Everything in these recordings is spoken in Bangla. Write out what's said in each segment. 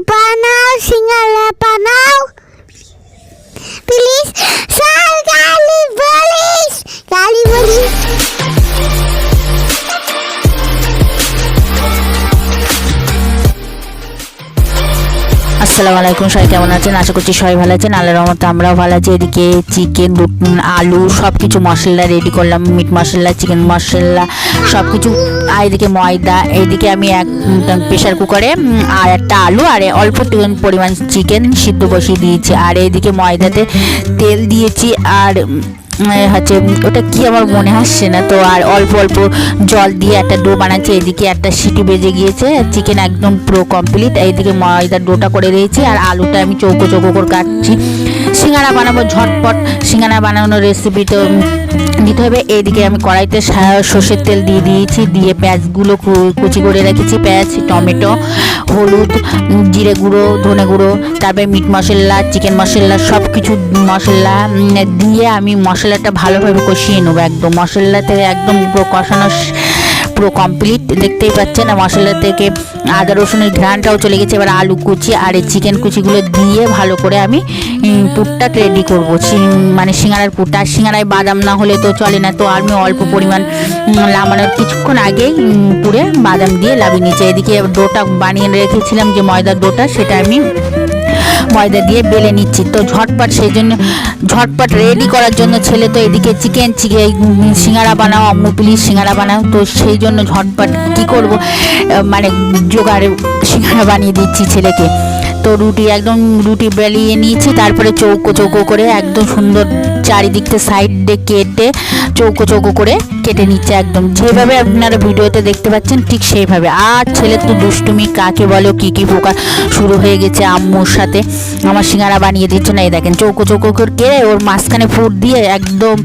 বানাও, সিঙ্গারা বানাও প্লিজ। স্যার গালি বলিস, গালি বলিস। আসসালামু আলাইকুম, সবাই কেমন আছেন? আশা করছি সবাই ভালো আছেন। আল্লাহর রহমতে আমরাও ভালো আছি। এদিকে চিকেন, আলু সব কিছু মশলা রেডি করলাম, মিট মশলা, চিকেন মশলা সব কিছু। আর এদিকে ময়দা, এইদিকে আমি এক প্রেশার কুকারে আর একটা আলু আর অল্প পরিমাণ চিকেন সিদ্ধ বসিয়ে দিয়েছি। আর এইদিকে ময়দাতে তেল দিয়েছি আর হচ্ছে ওটা কি আমার মনে আসছে না তো। আর অল্প অল্প জল দিয়ে একটা ডো বানাচ্ছি। এদিকে একটা সিটি বেজে গিয়েছে, চিকেন একদম পুরো কমপ্লিট। এইদিকে ময়দার ডোটা করে দিয়েছি আর আলুটা আমি চৌকো চৌকো করে কাটছি। সিঙ্গারা বানাবো ঝটপট, সিঙ্গারা বানানোর রেসিপি তো দিতে হবে। এইদিকে আমি কড়াইতে সর্ষের তেল দিয়ে দিয়েছি, দিয়ে পেঁয়াজগুলো কুচি করে রেখেছি। পেঁয়াজ, টমেটো, হলুদ, জিরে গুঁড়ো, ধনে গুঁড়ো, তারপরে মিট মশলা, চিকেন মশলা সব কিছু মশলা দিয়ে আমি মশলাটা ভালোভাবে কষিয়ে নেবো। একদম মশলা থেকে একদম পুরো কষানো পুরো কমপ্লিট, দেখতেই পাচ্ছেন। মশলা থেকে আদা রসুনের ঘ্রাণটাও চলে গেছে। এবার আলু কুচি আর এই চিকেন কুচিগুলো দিয়ে ভালো করে আমি পুরটা রেডি করবো, মানে সিঙ্গারার পুরটা। আর সিঙ্গারায় বাদাম না হলে তো চলে না, তো আমি অল্প পরিমাণ নামানোর কিছুক্ষণ আগেই পুরে বাদাম দিয়ে লাভিয়ে নিয়েছি। এদিকে ডোটা বানিয়ে রেখেছিলাম, যে ময়দার ডোটা, সেটা আমি ময়দা দিয়ে বেলে নিচ্ছি। তো ঝটপট, সেই জন্য ঝটপট রেডি করার জন্য ছেলে তো এদিকে চিকেন সিঙ্গারা বানাও আম্মু প্লিজ সিঙ্গারা বানাও, তো সেই জন্য ঝটপট কি করব, মানে জোগাড় সিঙ্গারা বানিয়ে দিচ্ছি ছেলেকে। তো রুটি বেলিয়ে নিয়েছি, তারপরে চৌকো চৌকো করে একদম সুন্দর চারিদিকটা সাইডে কেটে চৌকো চৌকো করে কেটে নিচ্ছে, একদম যেভাবে আপনারা ভিডিওতে দেখতে পাচ্ছেন ঠিক সেইভাবে। আর ছেলে তো দুষ্টুমি কাকে বলো, কি পোকা শুরু হয়ে গেছে আম্মুর সাথে। আমার সিঙ্গারা বানিয়ে দিচ্ছে না, এই দেখেন চৌকো চৌকো করে কেটে ওর মাঝখানে ফুট দিয়ে একদম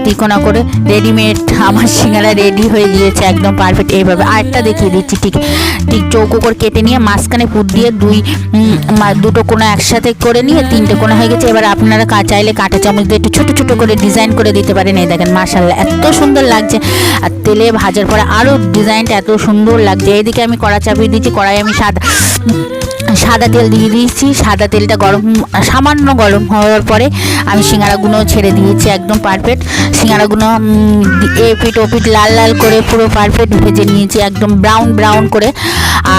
তিকোনা করে রেডিমেড আমার সিঙ্গারা রেডি হয়ে গিয়েছে, একদম পারফেক্ট। এইভাবে আরেকটা দেখিয়ে দিচ্ছি, ঠিক চৌকো করে কেটে নিয়ে মাঝখানে ফুট দিয়ে দুটো কোনা একসাথে করে নিয়ে 3টে কোনা হয়ে গেছে। এবার আপনারা চাইলে কাঁটা চামচ দিয়ে একটু ছোটো ছোটো করে ডিজাইন করে দিতে পারেন। এই দেখেন মাশাআল্লাহ এত সুন্দর লাগছে, আর তেলে ভাজার পরে আরও ডিজাইনটা এত সুন্দর লাগছে। এইদিকে আমি কড়া চাপিয়ে দিচ্ছি, কড়াই আমি সাদা তেল দিয়ে দিয়েছি। সাদা তেলটা সামান্য গরম হওয়ার পরে আমি সিঙ্গারাগুলো ছেড়ে দিয়েছি, একদম পারফেক্ট। সিঙ্গারাগুলো এপিট ওপিট লাল লাল করে পুরো পারফেক্ট ভেজে নিয়েছি, একদম ব্রাউন করে।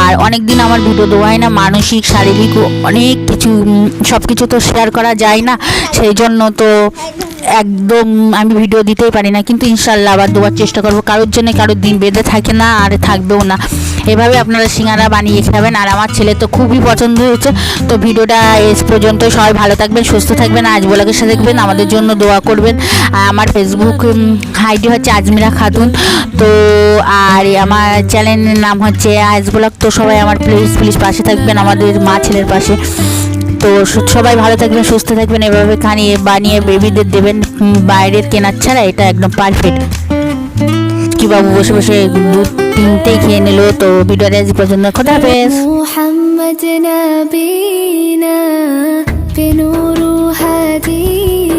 আর অনেক দিন আমার ভিডিও দেওয়া হয় না, মানসিক শারীরিক অনেক কিছু, সব কিছু তো শেয়ার করা যায় না, সেই জন্য তো একদম আমি ভিডিও দিতেই পারি না। কিন্তু ইনশাল্লাহ আবার দেওয়ার চেষ্টা করবো, কারোর জন্য কারোর দিন বেঁধে থাকে না আর থাকবেও না। এভাবে আপনারা সিঙ্গারা বানিয়ে খাবেন। আর আমার ছেলে তো খুবই পছন্দ হয়েছে। তো ভিডিওটা এস পর্যন্ত, সবাই ভালো থাকবেন, সুস্থ থাকবেন, আজ ব্লগের সাথে দেখবেন, আমাদের জন্য দোয়া করবেন। আমার ফেসবুক আইডি হচ্ছে আজমিরা খাতুন, তো আর আমার চ্যানেলের নাম হচ্ছে আজ ব্লগ। তো সবাই আমার প্লিজ পাশে থাকবেন, আমাদের মা ছেলের পাশে। তো সবাই ভালো থাকবেন, সুস্থ থাকবেন, এভাবে বানিয়ে বেবিদের দেবেন, বাইরের কেনার ছাড়া এটা একদম পারফেক্ট। কি বাবু বসে বসে 2-3টেই খেয়ে নিল। তো ভিডিওটা আজ পর্যন্ত, খোদা হাফেজ। মুহাম্মদ নবীনা বিনুরু হাদিনা।